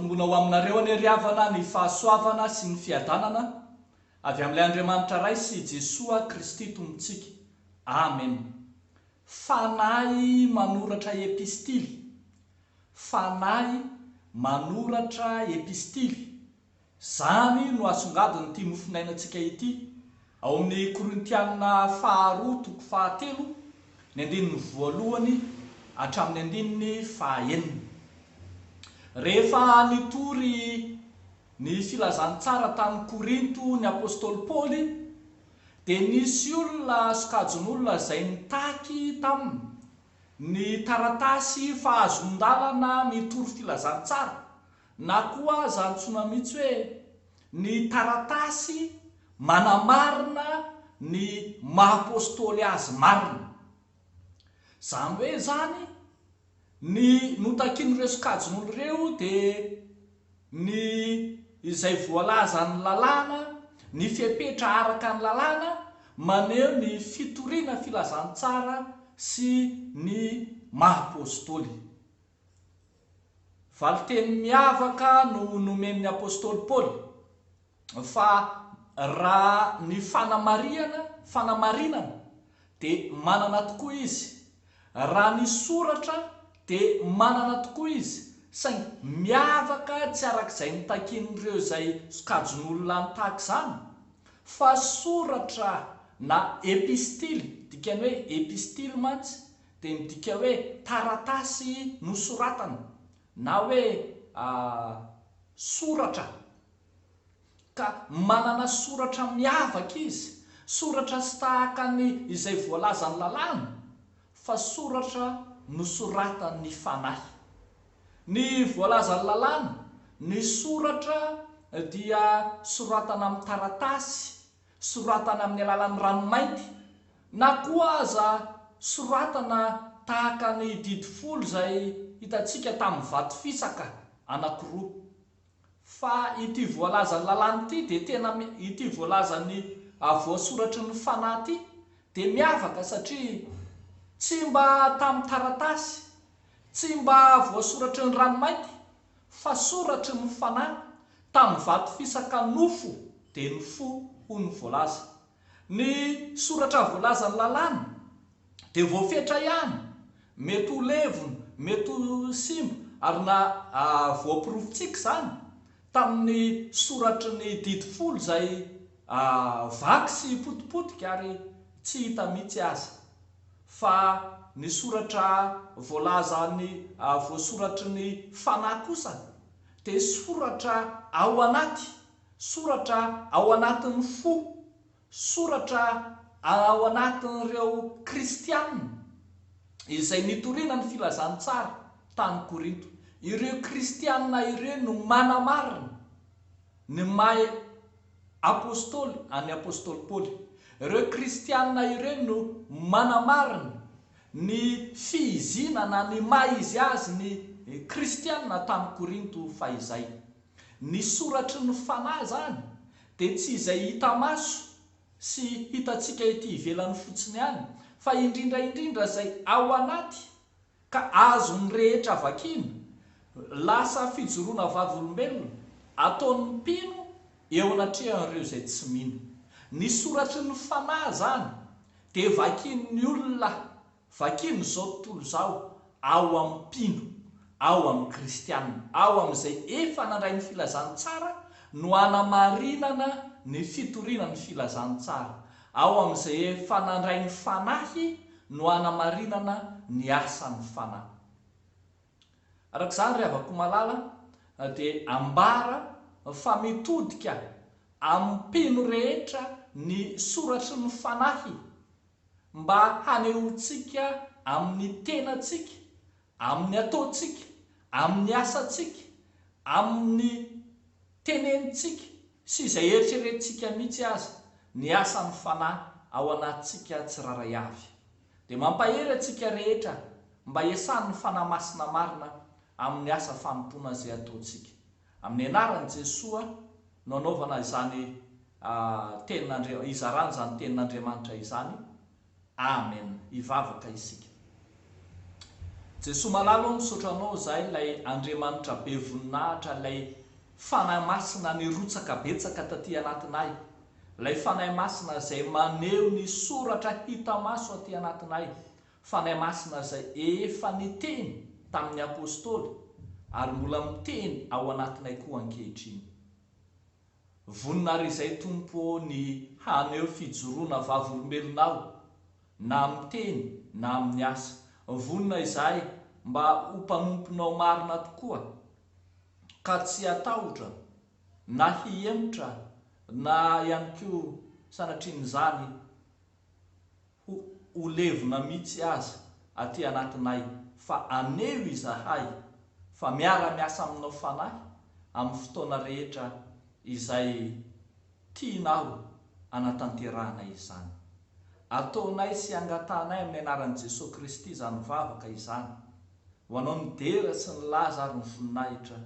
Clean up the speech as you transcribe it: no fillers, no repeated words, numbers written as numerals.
tombona ho aminareo any riavana ny fahasoavana sy ny fiadanana avy amin'ilay Andriamanitra ray sy Jesoa Kristy tombontsika. Amen. Fanahy manoratra epistily. Fanahy manoratra epistily. Zany no asongadiny ity nofinainantsika ity ao amin'ny Korintiana 2:7 ny andininy voalohany hatramin'ny andininy 9. Rehefa nitory ny filazantsara tamin'ny Korinto ny apôstôly Paoly dia nisy olona sokajon'olona izay nitaky taminy ny taratasy fahazon-dalana mitory filazantsara, na koa aza antsoina mihitsy hoe ny taratasy manamarina ny maha-apôstôly azy marina. Zany hoe zany ny notakin'ireo sokajon'oloreo dia ny izay voalaza ny lalàna, ny fipetra araka ny lalàna, maneho ny fitoriana filazantsara sy ny maha-apôstôly. Valiteny miavaka no nomen'ny apôstôly Paoly fa raha ny fanamarinana dia manana tokoa izy, raha ny soratra dia manana tokoa izy, saingy miavaka tsy arak'izay nitakin'ireo izay sokajon'olona nitahaka izany, fa soratra na epistily, dikany hoe epistily mantsy dia midika hoe taratasy nosoratana na hoe soratra, ka manana soratra miavaka izy, soratra sy tahaka ny izay voalaza ny lalàna, fa soratra nosoratan'ny fanahy. Ny voalaza ny lalàna, ny soratra dia soratana amin'ny taratasy, soratana amin'ny alalan'ny ranomainty, na koa aza soratana tahaka ny didy folo izay hitantsika tamin'ny vato fisaka anankiroa. Fa ity voalaza ny lalàna ity dia tena ity voalaza ny voasoratry ny fanahy ity dia miavaka, satria tsy mba tamin'ny taratasy, tsy mba voasoratry ny ranomainty, fa soratry ny fanahy tamin'ny vato fisaka nofo dia ny fo ho ny voalaza. Ny soratra voalaza ny lalàna dia voafetra ihany, mety ho levona, mety ho simba, ary na voapirofontsika zany tamin'ny soratry ny didy folo izay vaky sy potipotika ary tsy hita mihitsy aza. Fa ny soratra voalaza ny voasoratry ny fanahy kosa dia soratra ao anaty, soratra ao anatin'ny fo, soratra ao anatin'ireo kristianina izay nitoriana ny filazantsara tany Korinto. Ireo kristianina ireo no manamarina ny maha apôstôly any apôstôly Paoly. Ireo kristianina ireo no manamarina ny fiizinana ny maha izy azy ny kristianina tany Korinto fahizay. Ny soratry ny fanahy zany dia tsy izay hita maso sy hitantsika ety ivelany fotsiny ihany, fa indrindra izay ao anaty ka azo ny rehetra vakina, lasa fijoroana vavolombelona ataon'ny mpino eo anatrehan'ireo izay tsy mino. Ny soratry ny fanahy zany dia vakin'ny olona, vakiny izao tontolo izao, ao amin'ny mpino, ao amin'ny kristianina, ao amin'izay efa nandray ny filazantsara no hanamarinana ny fitoriana ny filazantsara, ao amin'izay efa nandray ny fanahy no hanamarinana ny asan'ny fanahy. Arak'izany rehavako malala dia ambara fa mitodika amin'ny mpino rehetra ny soratry ny fanahy mba hanehoantsika amin'ny tenantsika, amin'ny ataontsika, amin'ny asantsika, amin'ny tenenitsika sy izay eritreretintsika mihitsy aza ny asan'ny fanahy ao anatintsika tsiraray avy. Dia mampahery atsika rehetra mba iasan'ny fanahy masina marina amin'ny asa fanompoana izay ataontsika. Amin'ny anaran'i Jesoa no anaovana izany izarana izany tenin'Andriamanitra izany. Amen. Ivavaka isika. Jesosy malalo misotranao zay lay Andriamanitra be voninahitra, lay fanahy masina nirotsaka betsaka taty anatinay, lay fanahy masina zay maneho ny soratra hita maso aty anatinay, fanahy masina zay efa niteny tamin'ny apôstôly ary mbola miteny ao anatinay koa ankehitriny. Vonina ry izay Tompo ny haneho fijoroana vavolombelonao na amin'ny teny na amin'ny asa. Vonina izay mba ho mpanomponao marina tokoa ka tsy hatahotra na hiemotra na ihany koa sanatrian'izany ho levona mihitsy aza aty anatinay, fa aneho izahay fa miara-miasa aminao fanahy amin'ny fotoana rehetra izay tianao anatanterahana izany. Ataonay sy angatanay amin'ny anaran'i Jesosy Kristy izany vavaka izany, ho anao ny dera sy ny laza ary ny voninahitra.